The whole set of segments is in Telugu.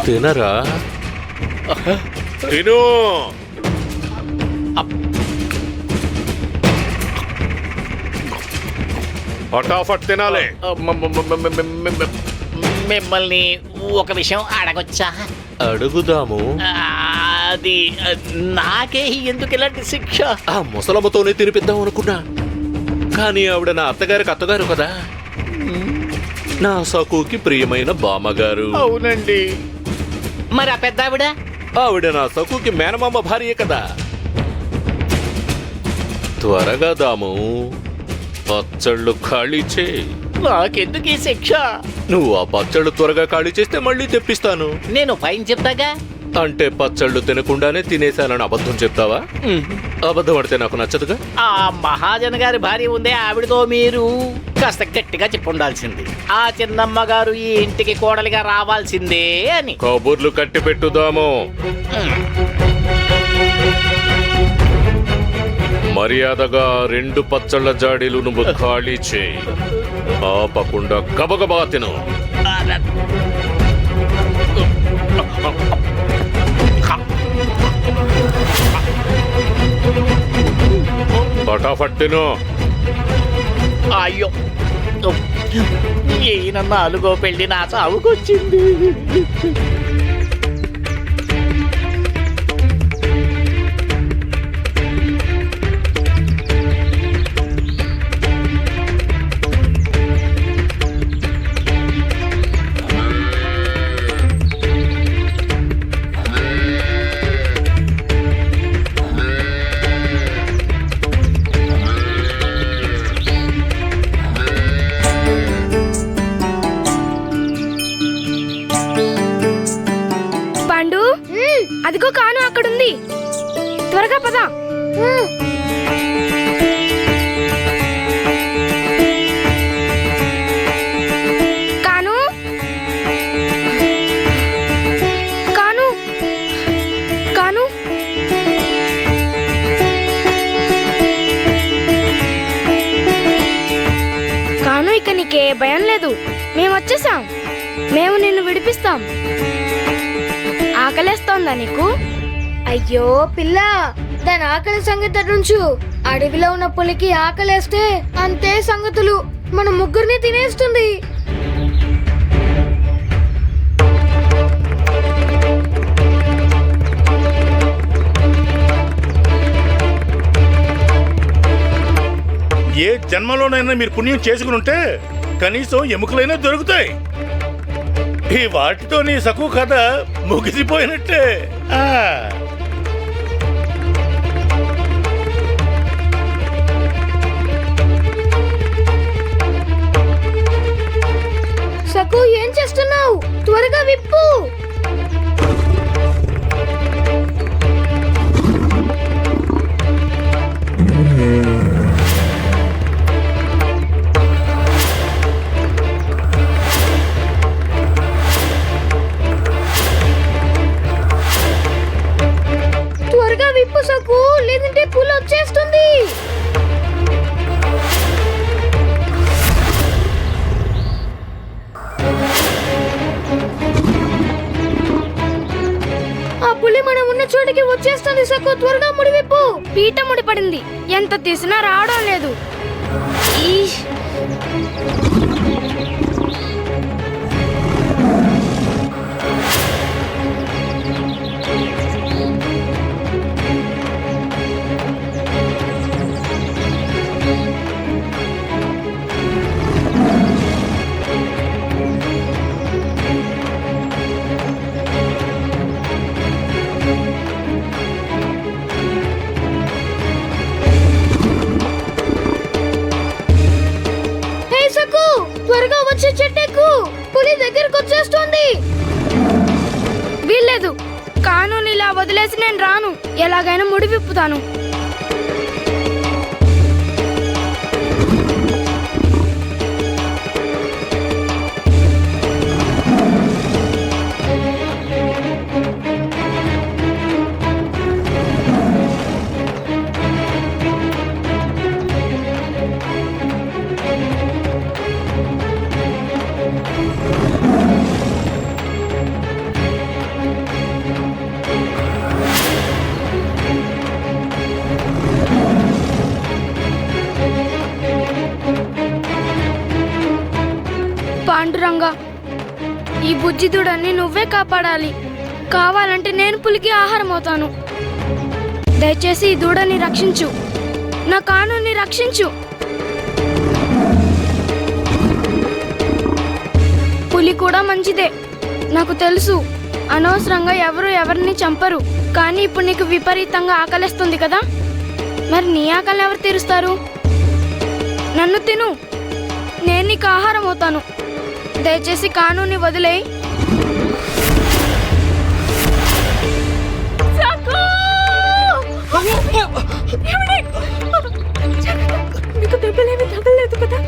తినరా? తిను. ఫటాఫట్ తినాలి. మిమ్మల్ని ఒక విషయం అడగొచ్చా? అడుగుదాము. అది నాకే ఎందుకు ఇలాంటి శిక్ష? ఆ ముసలమ్మతోనే తినిపిద్దాం అనుకున్నా, కానీ ఆవిడ నా అత్తగారికి అత్తగారు కదా, నా సకుకి ప్రియమైన బామ్మగారు. అవునండి. మరి ఆ పెద్ద ఆవిడ? ఆవిడ నా సకుకి మేనమామ భార్య కదా. త్వరగా దాము, పచ్చళ్ళు ఖాళీ చేయి. నాకెందుకు ఈ శిక్ష? నువ్వు ఆ పచ్చళ్ళు త్వరగా ఖాళీ చేస్తే మళ్ళీ తెప్పిస్తాను. నేను ఫైన్ చెప్తాగా. అంటే పచ్చళ్ళు తినకుండానే తినేశానని అబద్ధం చెప్తావా? అబద్ధం ఆడితే నాకు నచ్చదుగా. ఆ మహాజన్ గారి భార్య ఉందే, ఆవిడతో మీరు కాస్త గట్టిగా చెప్పుండాల్సింది. ఆ చిన్నమ్మ గారు ఈ ఇంటికి కోడలిగా రావాల్సిందే అని. కబుర్లు కట్టి పెట్టుదాము. మర్యాదగా 2 పచ్చళ్ళ జాడీలు నువ్వు ఖాళీ చేయి. ఆపకుండా గబగబా తిను. ఫటాఫట్ తిను. అయ్యో, ఈయన 4వ పెళ్లి నా చావుకొచ్చింది. అదిగో కాను అక్కడుంది, త్వరగా పద. కాను, కాను, కాను. కాను, ఇక నీకే భయం లేదు. మేము వచ్చేసాం. మేము నిన్ను విడిపిస్తాం. ఆకలేస్తోందా నీకు? అయ్యో పిల్ల, దాని ఆకలి సంగతి నుంచు. అడవిలో ఉన్న పులికి ఆకలేస్తే అంతే సంగతులు, మన ముగ్గురిని తినేస్తుంది. ఏ జన్మలోనైనా మీరు పుణ్యం చేసుకుని ఉంటే కనీసం ఎముకలైనా దొరుకుతాయి. ఈ వాటితో నీ సకు కథ ముగిసిపోయినట్టే. సకు, ఏం చేస్తున్నావు? త్వరగా విప్పు. త్వరగా విప్పు సకు, లేదంటే పులి వచ్చేస్తుంది. ఆ పులి మనం ఉన్న చోటికి వచ్చేస్తుంది సకు, త్వరగా ముడివిప్పు. పీట ముడిపడింది, ఎంత తీసినా రావడం లేదు. ఈష్. త్వరగా వచ్చే చెట్టెక్కు, పులి దగ్గరకు వచ్చేస్తుంది. వీల్లేదు, కాను ఇలా వదిలేసి నేను రాను. ఎలాగైనా ముడి విప్పుతాను. ఈ బుజ్జి దూడని నువ్వే కాపాడాలి. కావాలంటే నేను పులికి ఆహారం అవుతాను. దయచేసి ఈ దూడని రక్షించు. నా కానుని రక్షించు. పులి కూడా మంచిదే, నాకు తెలుసు. అనవసరంగా ఎవరు ఎవరిని చంపరు. కానీ ఇప్పుడు నీకు విపరీతంగా ఆకలిస్తుంది కదా, మరి నీ ఆకలి ఎవరు తీరుస్తారు? నన్ను తిను, నేను నీకు ఆహారం అవుతాను. దయచేసి కానూని వదిలేయి. మీకు దెబ్బలేమి తగలేదు కదా?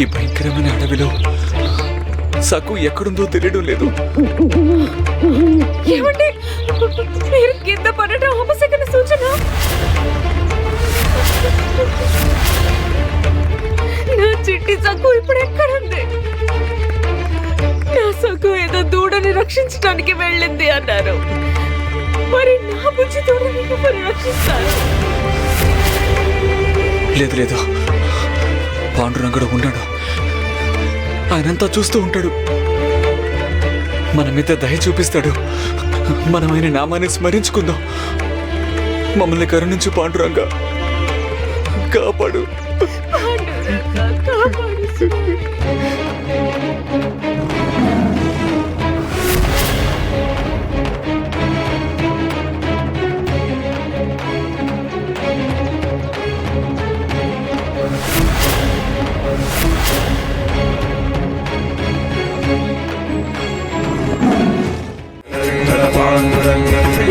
ఈ భయంకరమైన అడవిలో సకు ఎక్కడుందో తెలియడం లేదు. ఏమండి, మీరు కింద పడటం అపశకన సూచన. నా చిట్టి సగ్గు ఇప్పుడు ఎక్కడుంది? నా సగ్గు ఏదో దూడని రక్షించడానికి వెళ్ళింది అన్నారు. మరి నా బుజ్జి దూడని ఎవరు రక్షిస్తారు? లేదు లేదు, పాండురంగడు ఉన్నాడు. ఆయనంతా చూస్తూ ఉంటాడు. మన మీద దయ చూపిస్తాడు. మనం ఆయన నామాన్ని స్మరించుకుందాం. మమ్మల్ని కరుణించు పాండురంగ, కాపాడు. పాండురంగా, కాపాడు స్వామి.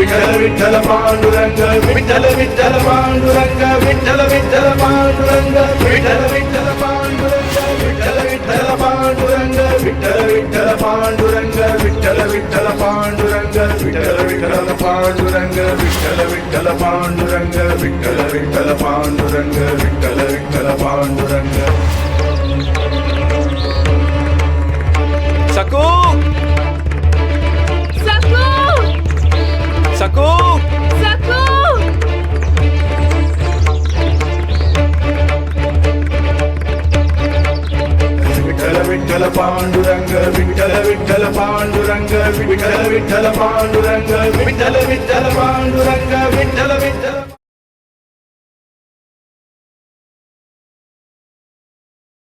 విఠల విఠల పాండురంగ విఠల విఠల పాండురంగ విఠల విఠల పాండురంగ విఠల విఠల పాండురంగ విఠల విఠల పాండురంగ విఠల విఠల పాండురంగ విఠల విఠల పాండురంగ విఠల విఠల పాండురంగ విఠల విఠల పాండురంగ విఠల విఠల పాండురంగ విఠల విఠల పాండురంగ. సకు సగ్గు! సకు సగ్గు! విఠల విఠల పాండురంగ విఠల విఠల పాండురంగ విఠల విఠల పాండురంగ విఠల విఠల పాండురంగ విఠల విఠల